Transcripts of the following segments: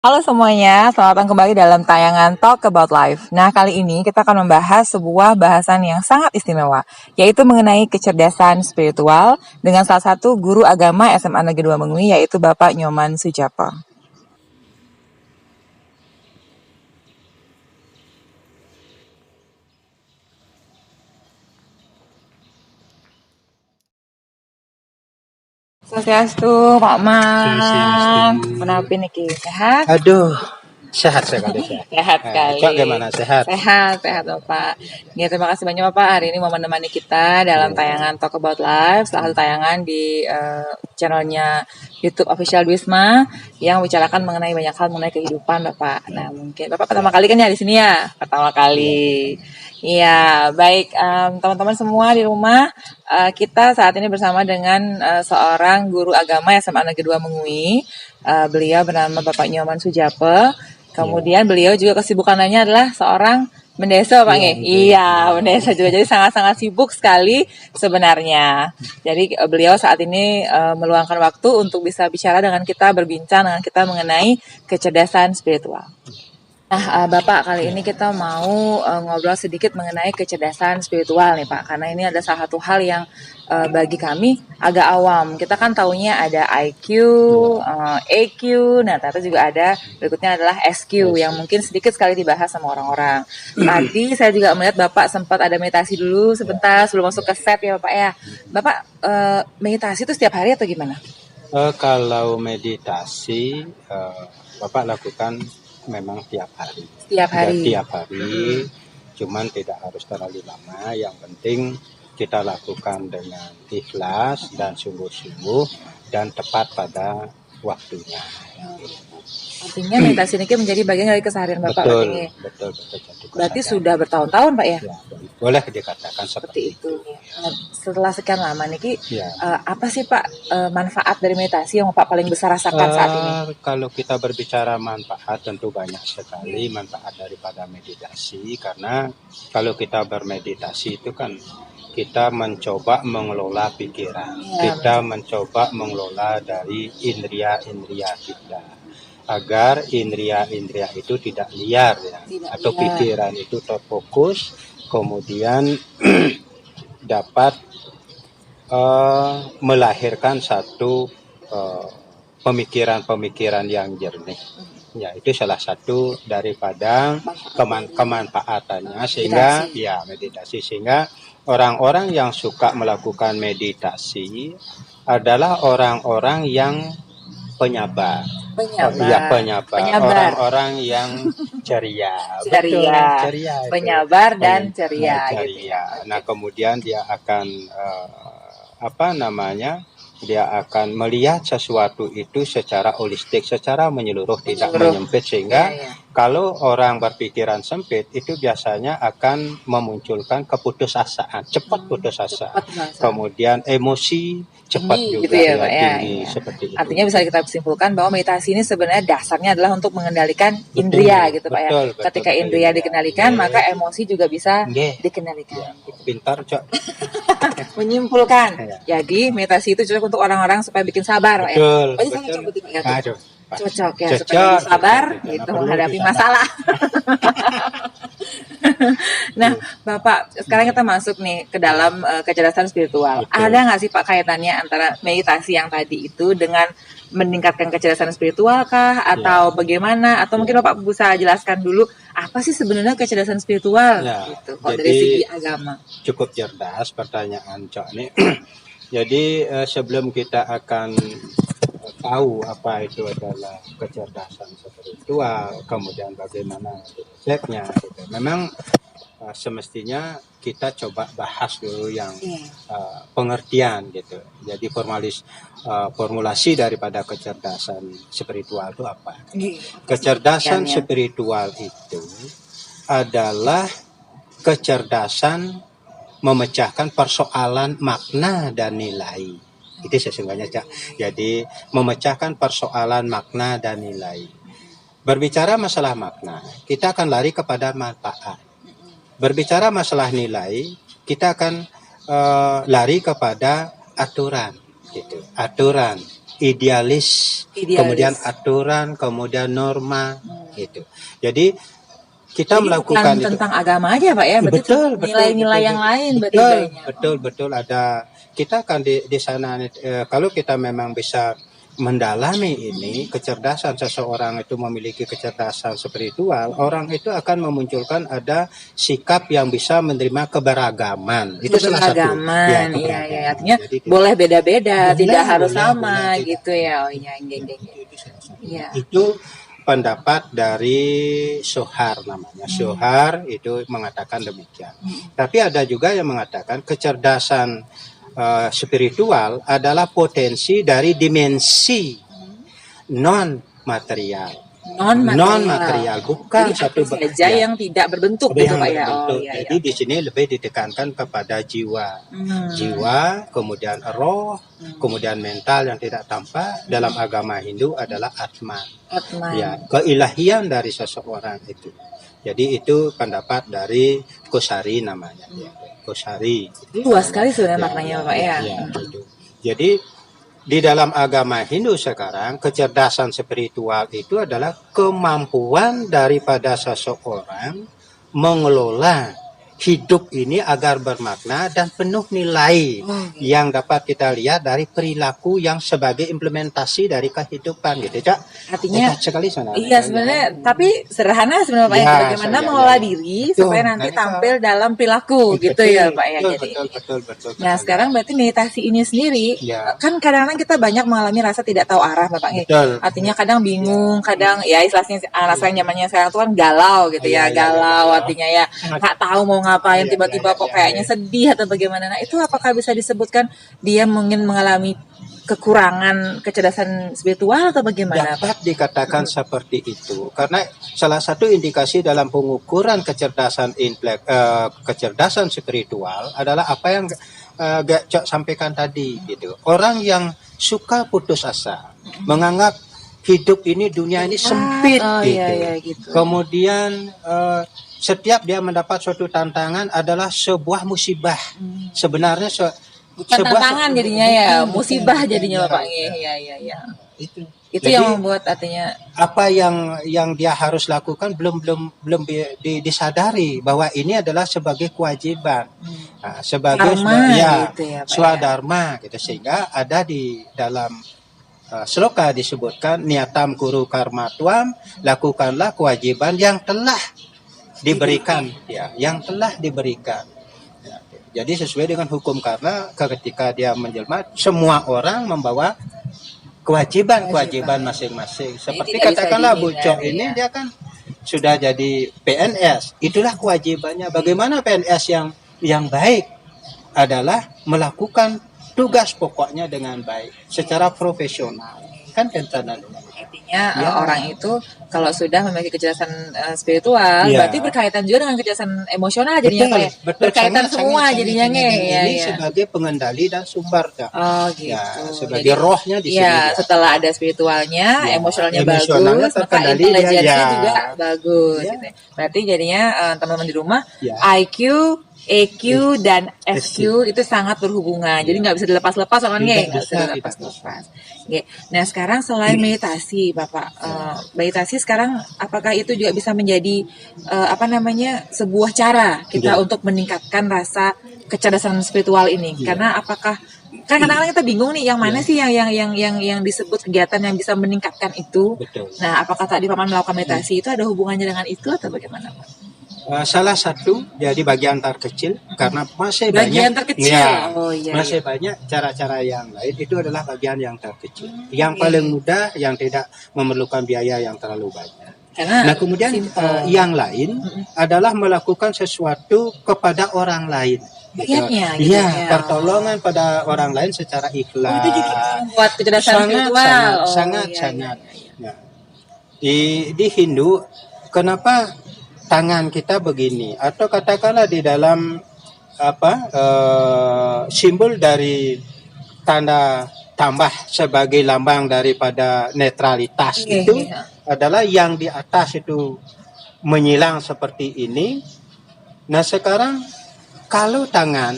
Halo semuanya, selamat datang kembali dalam tayangan Talk About Life. Nah, kali ini kita akan membahas sebuah bahasan yang sangat istimewa, yaitu mengenai kecerdasan spiritual dengan salah satu guru agama SMA Negeri 2 Mengui, yaitu Bapak Nyoman Sujapa. Swastiastu, Pak Man. Kenapa nih, Ki? Sehat? Aduh, sehat sekali sehat. Sehat kali. Cok gimana sehat? Sehat Bapak. Ya, terima kasih banyak Bapak hari ini mau menemani kita dalam tayangan Talk About Life, salah satu tayangan di channelnya YouTube Official Wisma yang bicarakan mengenai banyak hal mengenai kehidupan Bapak. Nah, mungkin Bapak pertama kali kan ya di sini ya? Pertama kali. Iya, baik teman-teman semua di rumah, kita saat ini bersama dengan seorang guru agama SMA Negeri 2 Mengui. Beliau bernama Bapak Nyoman Sujapa. Kemudian beliau juga kesibukannya adalah seorang mendesa, Pak Nge. Iya, mendesa juga. Jadi sangat-sangat sibuk sekali sebenarnya. Jadi beliau saat ini meluangkan waktu untuk bisa bicara dengan kita, berbincang dengan kita mengenai kecerdasan spiritual. Nah, Bapak, kali ini kita mau ngobrol sedikit mengenai kecerdasan spiritual nih, Pak. Karena ini ada salah satu hal yang bagi kami agak awam. Kita kan taunya ada IQ, EQ, nah ternyata juga ada berikutnya adalah SQ yang mungkin sedikit sekali dibahas sama orang-orang. Tadi saya juga melihat Bapak sempat ada meditasi dulu sebentar sebelum masuk ke set ya, Bapak ya. Bapak meditasi itu setiap hari atau gimana? Kalau meditasi, Bapak lakukan memang tiap hari. Setiap hari. Tiap hari, cuman tidak harus terlalu lama. Yang penting kita lakukan dengan ikhlas dan sungguh-sungguh dan tepat pada waktunya. Artinya meditasi ini menjadi bagian dari keseharian Bapak. Betul. Berarti sudah bertahun-tahun Pak ya? Boleh dikatakan seperti itu. Nah, setelah sekian lama Niki, apa sih Pak manfaat dari meditasi yang Bapak paling besar rasakan saat ini? Kalau kita berbicara manfaat, tentu banyak sekali manfaat daripada meditasi. Karena kalau kita bermeditasi itu kan kita mencoba mengelola pikiran, kita mencoba mengelola dari indria-indria kita, agar indria-indria itu tidak liar ya, atau pikiran itu terfokus, kemudian dapat melahirkan satu pemikiran-pemikiran yang jernih. Ya, itu salah satu daripada kemanfaatannya, sehingga meditasi, sehingga orang-orang yang suka melakukan meditasi adalah orang-orang yang penyabar. Orang-orang yang ceria. Penyabar dan ceria. Nah, kemudian dia akan dia akan melihat sesuatu itu secara holistik, secara menyeluruh, tidak menyempit, sehingga kalau orang berpikiran sempit itu biasanya akan memunculkan keputusasaan, cepat putus asa, kemudian emosi cepat juga gitu ya, Pak, tinggi, seperti itu. Artinya bisa kita simpulkan bahwa meditasi ini sebenarnya dasarnya adalah untuk mengendalikan indria gitu Pak ya. Ketika indria dikendalikan, maka emosi juga bisa dikendalikan. Pintar, Cok. Menyimpulkan. Jadi meditasi itu cocok untuk orang-orang supaya bikin sabar, Pak ya. Cocok ya, supaya sabar gitu menghadapi masalah. Nah, Bapak, sekarang kita masuk nih ke dalam kecerdasan spiritual. Ada nggak sih Pak kaitannya antara meditasi yang tadi itu dengan meningkatkan kecerdasan spiritual kah? Atau bagaimana? Atau mungkin Bapak bisa jelaskan dulu apa sih sebenarnya kecerdasan spiritual? Gitu, kalau dari segi agama. Cukup cerdas pertanyaan Cok ini. Jadi sebelum kita akan tahu apa itu adalah kecerdasan spiritual, kemudian bagaimana konsepnya, gitu. Memang semestinya kita coba bahas dulu yang pengertian gitu. Jadi formulasi daripada kecerdasan spiritual itu apa? Kecerdasan spiritual itu adalah kecerdasan memecahkan persoalan makna dan nilai. Itu sesungguhnya, Cak. Jadi memecahkan persoalan makna dan nilai. Berbicara masalah makna, kita akan lari kepada manfaat. Berbicara masalah nilai, kita akan lari kepada aturan, gitu. Aturan. idealis, kemudian aturan, kemudian norma, gitu. Jadi kita Jadi melakukan bukan itu. tentang agama aja Pak ya, berarti Betul, nilai-nilai yang lain berarti betul, nilainya. betul. Ada kita kan di sana kalau kita memang bisa mendalami ini kecerdasan seseorang itu memiliki kecerdasan spiritual, orang itu akan memunculkan ada sikap yang bisa menerima keberagaman. Itu salah satu. Keberagaman, iya, Keberagaman. artinya Jadi, boleh beda-beda, tidak harus sama boleh, tidak. gitu ya. Oh iya, iya. Itu pendapat dari Sohar namanya. Sohar itu mengatakan demikian. Tapi ada juga yang mengatakan kecerdasan spiritual adalah potensi dari dimensi non material. Non material, bukan Jadi satu apa saja yang tidak berbentuk gitu Pak ya. Oh iya. Jadi di sini lebih ditekankan kepada jiwa. Jiwa, kemudian roh, kemudian mental yang tidak tampak dalam agama Hindu adalah atman. Ya, keilahian dari seseorang itu. Jadi itu pendapat dari Kosari namanya. Ya. Kosari. Luas sekali sebenarnya maknanya Pak ya. Gitu. Jadi di dalam agama Hindu sekarang kecerdasan spiritual itu adalah kemampuan daripada seseorang mengelola hidup ini agar bermakna dan penuh nilai yang dapat kita lihat dari perilaku yang sebagai implementasi dari kehidupan gitu Cak. Artinya sekali sana. Iya sebenarnya tapi sederhana sebenarnya Pak ya, bagaimana mengolah diri supaya nanti tampil dalam perilaku gitu ya Pak ya. Jadi betul. Nah sekarang berarti meditasi ini sendiri kan kadang-kadang kita banyak mengalami rasa tidak tahu arah Bapak. Artinya kadang bingung, kadang ya istilahnya rasanya zamannya sekarang tuh kan galau gitu ya, galau artinya ya nggak tahu mau ngapain, tiba-tiba kok kayaknya sedih atau bagaimana. Nah itu apakah bisa disebutkan dia mungkin mengalami kekurangan kecerdasan spiritual atau bagaimana? Dapat dikatakan seperti itu karena salah satu indikasi dalam pengukuran kecerdasan spiritual adalah apa yang Cok sampaikan tadi gitu. Orang yang suka putus asa, menganggap hidup ini dunia ini sempit gitu. Kemudian setiap dia mendapat suatu tantangan adalah sebuah musibah. Sebenarnya bukan tantangan jadinya ya, musibah jadinya Bapak. Iya. Itu jadi, yang membuat artinya apa yang dia harus lakukan belum disadari bahwa ini adalah sebagai kewajiban. Sebagai swadharma gitu, sehingga ada di dalam sloka disebutkan niatam kuru karma tuam, lakukanlah kewajiban yang telah diberikan yang telah diberikan. Jadi sesuai dengan hukum karma ketika dia menjelma semua orang membawa kewajiban masing-masing. Seperti katakanlah Bu Cok ini dia kan sudah jadi PNS, itulah kewajibannya. Bagaimana PNS yang baik adalah melakukan tugas pokoknya dengan baik secara profesional. Kan artinya orang itu kalau sudah memiliki kecerdasan spiritual berarti berkaitan juga dengan kecerdasan emosional jadinya berkaitan semua jadinya ini sebagai pengendali dan sumber gitu. Sebagai jadi, rohnya di sini setelah ada spiritualnya emosionalnya bagus maka intelijensinya juga bagus gitu. Berarti jadinya teman-teman di rumah IQ EQ dan SQ itu sangat berhubungan. Jadi nggak bisa dilepas-lepas sama nggak bisa dilepas-lepas. Nah sekarang selain meditasi, Bapak, meditasi sekarang apakah itu juga bisa menjadi sebuah cara kita untuk meningkatkan rasa kecerdasan spiritual ini? Karena apakah kan kadang-kadang kita bingung nih yang mana sih yang disebut kegiatan yang bisa meningkatkan itu? Nah apakah tadi Paman melakukan meditasi itu ada hubungannya dengan itu atau bagaimana, Pak? Salah satu jadi bagian terkecil karena masih bagian banyak terkecil. Masih banyak cara-cara yang lain, itu adalah bagian yang terkecil yang paling mudah, yang tidak memerlukan biaya yang terlalu banyak. Nah kemudian yang lain adalah melakukan sesuatu kepada orang lain. Pertolongan pada orang lain secara ikhlas. Itu juga membuat kecerdasan spiritual. Sangat. Di Hindu kenapa tangan kita begini, atau katakanlah di dalam simbol dari tanda tambah sebagai lambang daripada netralitas itu adalah yang di atas itu menyilang seperti ini. Nah sekarang kalau tangan,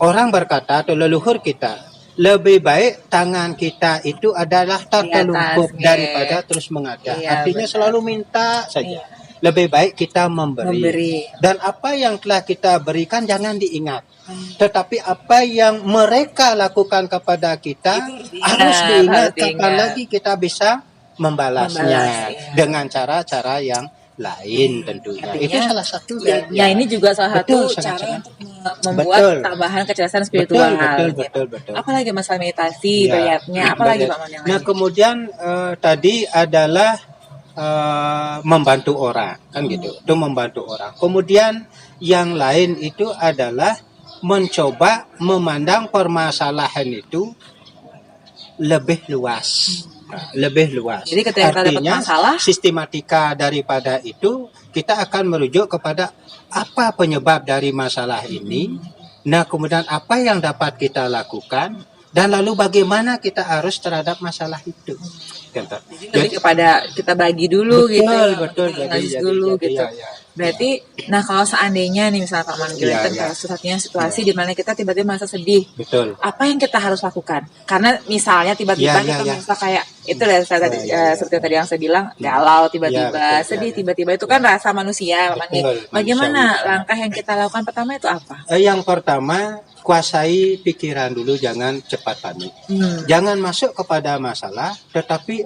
orang berkata atau leluhur kita lebih baik tangan kita itu adalah tertelungkup Di atas, daripada terus mengadah. Iya, Artinya benar. selalu minta saja. Iya. Lebih baik kita memberi. Memberi. Dan apa yang telah kita berikan jangan diingat. Tetapi apa yang mereka lakukan kepada kita harus diingat. Kapan lagi kita bisa membalasnya iya. dengan cara-cara yang lain tentunya. Artinya, Itu salah satu. Ya, ini juga salah satu Betul, cara sangat-sangat. untuk membuat Betul. tambahan kecerdasan spiritual. Betul. Apalagi masalah meditasi, Ya, bayatnya, apalagi bayat. Pak Man yang Nah lain? kemudian tadi adalah membantu orang kan gitu. Itu membantu orang. Kemudian yang lain itu adalah mencoba memandang permasalahan itu lebih luas. Nah, lebih luas. Jadi ketika kita dapat Artinya masalah, sistematika daripada itu kita akan merujuk kepada apa penyebab dari masalah ini. Nah, kemudian apa yang dapat kita lakukan dan lalu bagaimana kita harus terhadap masalah itu. Contoh. lebih kepada kita bagi dulu Betul, gitu, betul. analisis dulu gitu. Ya. Berarti, nah kalau seandainya nih misalnya Pak Man Iya, Gilenten, iya. kalau satu-satunya situasi di mana kita tiba-tiba merasa sedih, Betul. apa yang kita harus lakukan? Karena misalnya tiba-tiba Iya, kita iya. merasa kayak itu dari saya tadi, Iya. seperti tadi yang saya bilang, galau tiba-tiba, Iya, betul, sedih iya. tiba-tiba, itu kan rasa manusia. Pak Man. Betul, Bagaimana manusiawi. langkah yang kita lakukan pertama itu apa? Yang pertama, kuasai pikiran dulu, jangan cepat panik. Jangan masuk kepada masalah, tetapi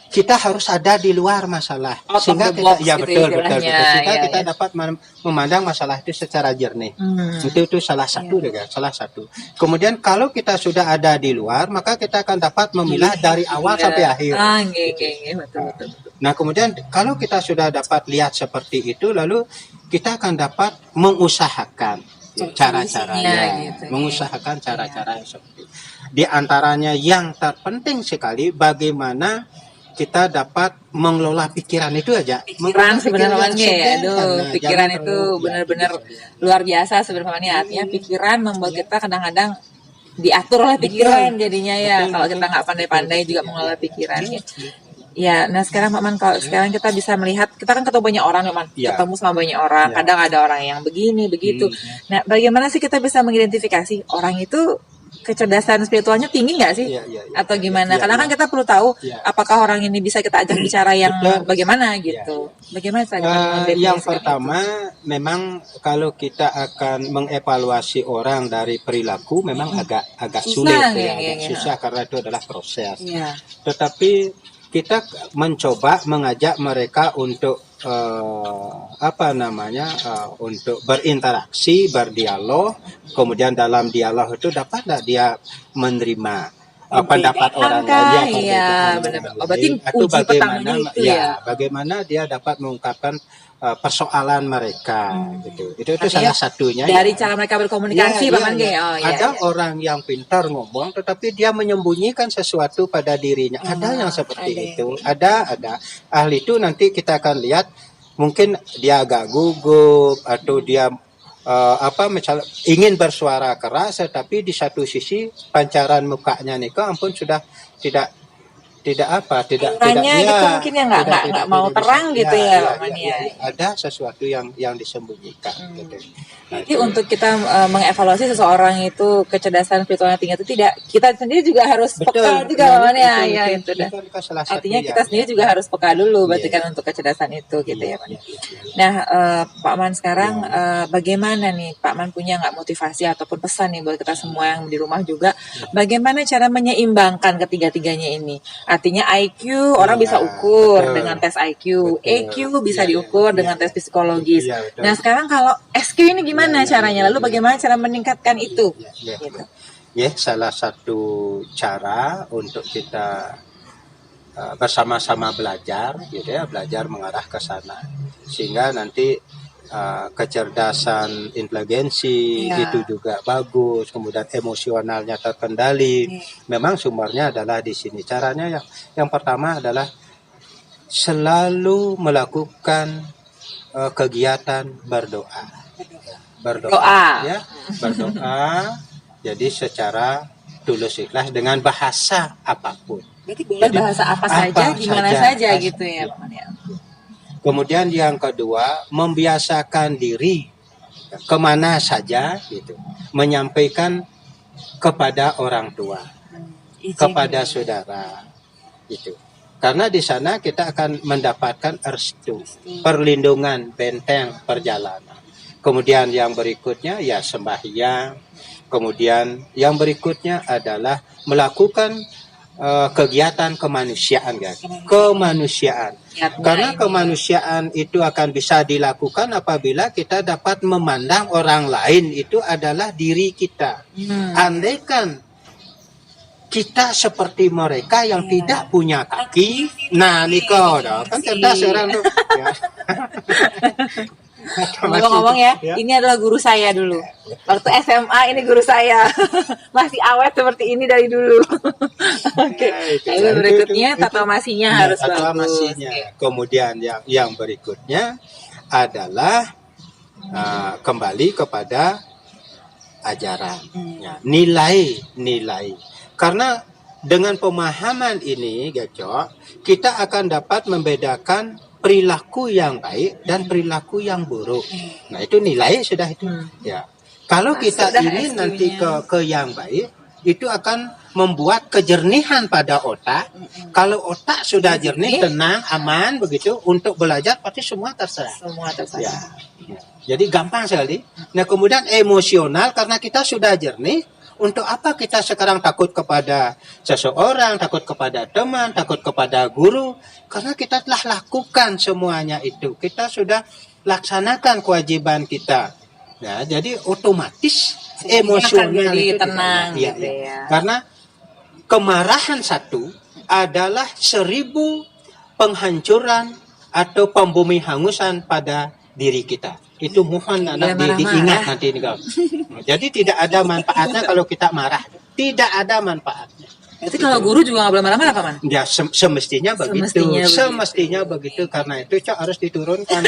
kita harus ada di luar masalah. Out of Sehingga the kita, box ya gitu betul. istilahnya. Sehingga Iya, kita iya. dapat memandang masalah itu secara jernih. Itu salah satu, salah satu. Kemudian kalau kita sudah ada di luar, maka kita akan dapat memilah dari awal sampai akhir. Betul. Nah, kemudian kalau kita sudah dapat lihat seperti itu, lalu kita akan dapat mengusahakan cara-caranya, gitu. mengusahakan cara-cara yang seperti itu. Di antaranya yang terpenting sekali bagaimana kita dapat mengelola pikiran itu aja. Pikiran sebenarnya ya, pikiran jangan itu terlalu- benar-benar luar biasa sebenarnya. Artinya pikiran membuat kita kadang-kadang diatur oleh pikiran jadinya ya. Kalau kita nggak pandai-pandai juga mengelola pikiran ya. Ya, nah sekarang Pak Man, kalau sekarang kita bisa melihat, kita kan ketemu banyak orang, Pak Man, Ya. ketemu sama banyak orang, Ya. kadang ada orang yang begini, begitu. Nah, bagaimana sih kita bisa mengidentifikasi orang itu kecerdasan spiritualnya tinggi nggak sih? Iya, iya, iya. Atau gimana? Iya, Karena kan iya. kita perlu tahu Iya. apakah orang ini bisa kita ajak bicara yang Betul. bagaimana gitu. Bagaimana cara kita mendefinisikan Yang itu? pertama, memang kalau kita akan mengevaluasi orang dari perilaku, memang agak Susah, sulit, iya, agak iya. susah karena itu adalah proses. Iya. Tetapi kita mencoba mengajak mereka untuk untuk berinteraksi, berdialog, kemudian dalam dialog itu dapatlah dia menerima pendapat orang lain. Iya, benar. Oh, berarti Atau uji pertamanya itu ya. bagaimana dia dapat mengungkapkan persoalan mereka gitu. Itu Artinya salah satunya. dari ya. cara mereka berkomunikasi, Pak Man. Oh, iya, Ada iya. orang yang pintar ngomong, tetapi dia menyembunyikan sesuatu pada dirinya. Ada yang seperti ada itu. Ada. Ahli itu nanti kita akan lihat, mungkin dia agak gugup atau dia misalnya ingin bersuara keras, tetapi di satu sisi pancaran mukanya nih, ampun sudah tidak Auranya gitu mungkin ya nggak mau terang gitu ya, Pak Man, ya. ada sesuatu yang disembunyikan gitu. Nah, Jadi untuk kita mengevaluasi seseorang itu kecerdasan spiritualnya tinggi itu tidak, kita sendiri juga harus peka juga, Pak Man, ya. Ya, itu dah. salah satu Artinya yang- kita sendiri juga harus peka dulu, berarti Iya. kan untuk kecerdasan itu gitu Iya, ya, Pak. iya, iya. Nah, Pak Man sekarang bagaimana nih, Pak Man punya nggak motivasi ataupun pesan nih buat kita semua yang di rumah juga, bagaimana cara menyeimbangkan ketiga-tiganya ini? Artinya IQ orang bisa ukur betul. dengan tes IQ, Betul. EQ bisa Iya, diukur iya, dengan iya. tes psikologis. Iya, betul. Nah, sekarang kalau SQ ini gimana Iya, caranya? Lalu bagaimana cara meningkatkan itu? Iya. Gitu. Ya, salah satu cara untuk kita bersama-sama belajar, gitu ya, belajar mengarah ke sana, sehingga nanti kecerdasan inteligensi Iya. itu juga bagus, kemudian emosionalnya terkendali. Memang sumbernya adalah di sini. Caranya yang pertama adalah selalu melakukan kegiatan berdoa. Doa. Ya, berdoa. Jadi secara tulus ikhlas dengan bahasa apapun. Berarti boleh bahasa apa saja, gimana saja gitu ya, Pak Man, ya. Kemudian yang kedua, membiasakan diri kemana saja gitu, menyampaikan kepada orang tua, Izin. kepada saudara, itu. Karena di sana kita akan mendapatkan restu, perlindungan, benteng perjalanan. Kemudian yang berikutnya ya sembahyang. Kemudian yang berikutnya adalah melakukan kegiatan kemanusiaan, guys. Kemanusiaan. Karena kemanusiaan itu akan bisa dilakukan apabila kita dapat memandang orang lain itu adalah diri kita. Andaikan kita seperti mereka yang tidak punya kaki, nah Niko, kan cerdas orang tuh. Ya. Ngomong-ngomong ya, ini adalah guru saya dulu. Waktu SMA ini guru saya. Masih awet seperti ini dari dulu. Oke. Lalu berikutnya tatomasinya harus bagus. Tatomasinya. Kemudian yang berikutnya adalah kembali kepada ajaran. Ya, nilai. Karena dengan pemahaman ini, Gaco, kita akan dapat membedakan perilaku yang baik dan perilaku yang buruk. Nah, itu nilai sudah itu. Ya. Kalau kita ingin nanti ke yang baik, itu akan membuat kejernihan pada otak. Kalau otak sudah jernih, tenang, aman begitu untuk belajar pasti semua terserah. Ya. Jadi gampang sekali. Nah, kemudian emosional karena kita sudah jernih. Untuk apa kita sekarang takut kepada seseorang, takut kepada teman, takut kepada guru? Karena kita telah lakukan semuanya itu. Kita sudah laksanakan kewajiban kita. Ya, jadi otomatis emosional jadi itu tenang gitu ya. Karena kemarahan satu adalah 1000 penghancuran atau pembumi hangusan pada diri kita. Itu mohon anak diingat nanti ini kau. Jadi tidak ada manfaatnya kalau kita marah. Tidak ada manfaatnya. Berarti kalau guru juga nggak boleh marah-marah, Pak Man? Ya semestinya begitu. Semestinya begitu. Karena itu Cok harus diturunkan.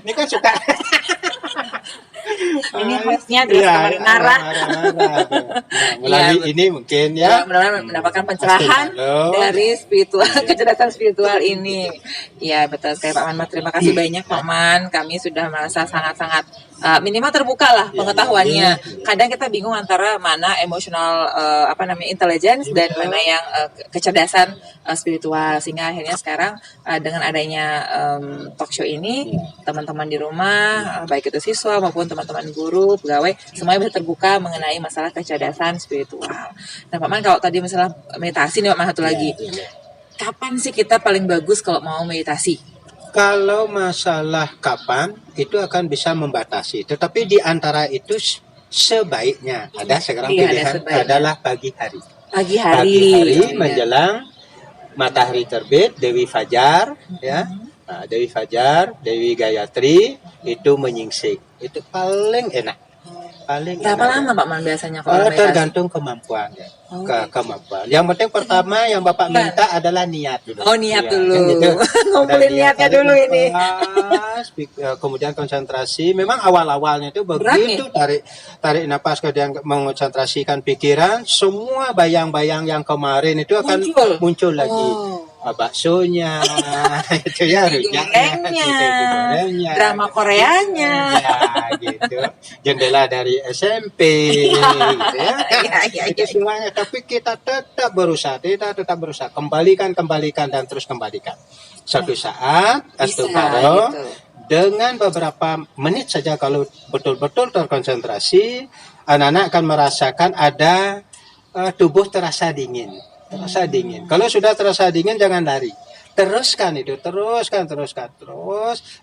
Ini kan suka. Ini hostnya terus kemarin marah. Melalui ini mungkin ya. Mudah-mudahan mendapatkan pencerahan dari spiritual, kecerdasan spiritual ini. Ya betul sekali Pak Man. Terima kasih banyak Pak Man. Kami sudah merasa sangat-sangat minimal terbuka lah pengetahuannya. Kadang kita bingung antara mana emosional intelligence dan mana yang kecerdasan spiritual. Sehingga akhirnya sekarang dengan adanya talk show ini, teman-teman di rumah, baik itu siswa maupun teman-teman guru, pegawai, semuanya bisa terbuka mengenai masalah kecerdasan spiritual. Nah Pak Man, kalau tadi masalah meditasi nih Pak Man, satu lagi. Kapan sih kita paling bagus kalau mau meditasi? Kalau masalah kapan, itu akan bisa membatasi. Tetapi di antara itu sebaiknya, ada sekarang pilihan adalah pagi hari. Pagi hari. Pagi hari menjelang matahari terbit, Dewi Fajar, ya. Nah, Dewi Fajar, Dewi Gayatri itu menyingsing. Itu paling enak. Berapa lama Pak Man biasanya kalau meditasi? Tergantung kemampuan ya. Kemampuan. Yang penting pertama yang Bapak minta adalah niat dulu. Oh, niat dulu. Kan gitu. Ngumpulin niatnya dulu ini. Kemudian konsentrasi. Memang awal-awalnya itu begitu tarik napas, kemudian mengonsentrasikan pikiran, semua bayang-bayang yang kemarin itu akan muncul lagi. Baksonya, itu ya, gorengnya, drama Koreanya, ya, gitu, jendela dari SMP, gitu ya, itu semuanya. Tapi kita tetap berusaha, kembalikan dan terus kembalikan. Suatu saat, astagfirullah, dengan beberapa menit saja kalau betul-betul terkonsentrasi, anak-anak akan merasakan ada tubuh terasa dingin. Kalau sudah terasa dingin jangan lari. Teruskan. Terus.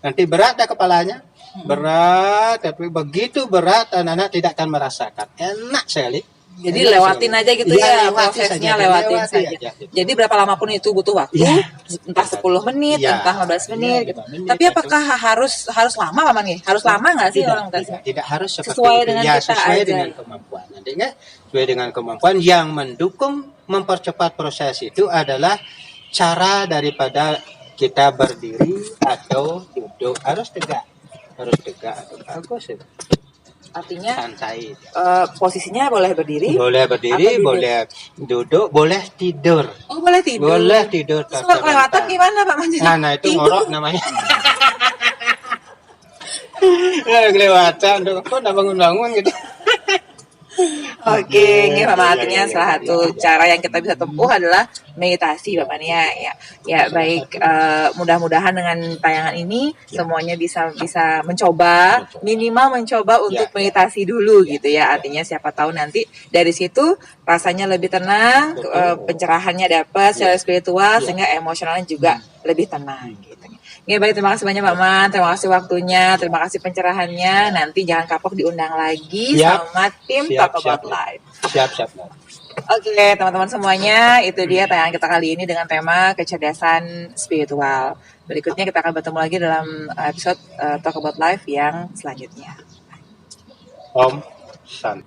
Nanti berat dah kepalanya. Berat, tapi begitu berat anak-anak tidak akan merasakan. Enak sekali. Jadi lewatin aja gitu ya, prosesnya lewatin saja. Jadi berapa lama pun itu butuh waktu, entah 10 menit, entah 15 menit gitu. Tapi apakah harus lama Pak Man? Harus lama nggak sih orang tes? Tidak harus sesuai dengan kita sesuai aja. Dengan kemampuan. Nantinya sesuai dengan kemampuan yang mendukung mempercepat proses itu adalah cara daripada kita berdiri atau duduk. Harus tegak atau bagus ya. Artinya santai. Posisinya boleh berdiri, boleh duduk, boleh tidur. Oh, boleh tidur. Boleh tidur. Kalau kelewatan gimana Pak Man? Nah itu ngorok namanya. Kelewatan, kok udah bangun gitu. Oke, ini Bapak artinya Iya, salah satu cara yang kita bisa tempuh adalah meditasi Bapak nih ya. Ya baik, mudah-mudahan dengan tayangan ini semuanya bisa mencoba, minimal mencoba untuk meditasi dulu gitu ya. Artinya siapa tahu nanti dari situ rasanya lebih tenang, pencerahannya dapat secara spiritual sehingga emosionalnya juga lebih tenang gitu. Ya baik, terima kasih banyak Pak Man, terima kasih waktunya, terima kasih pencerahannya. Nanti jangan kapok diundang lagi sama tim Talk About Life. Siap. Oke, teman-teman semuanya, itu dia tayangan kita kali ini dengan tema kecerdasan spiritual. Berikutnya kita akan bertemu lagi dalam episode Talk About Life yang selanjutnya. Om San.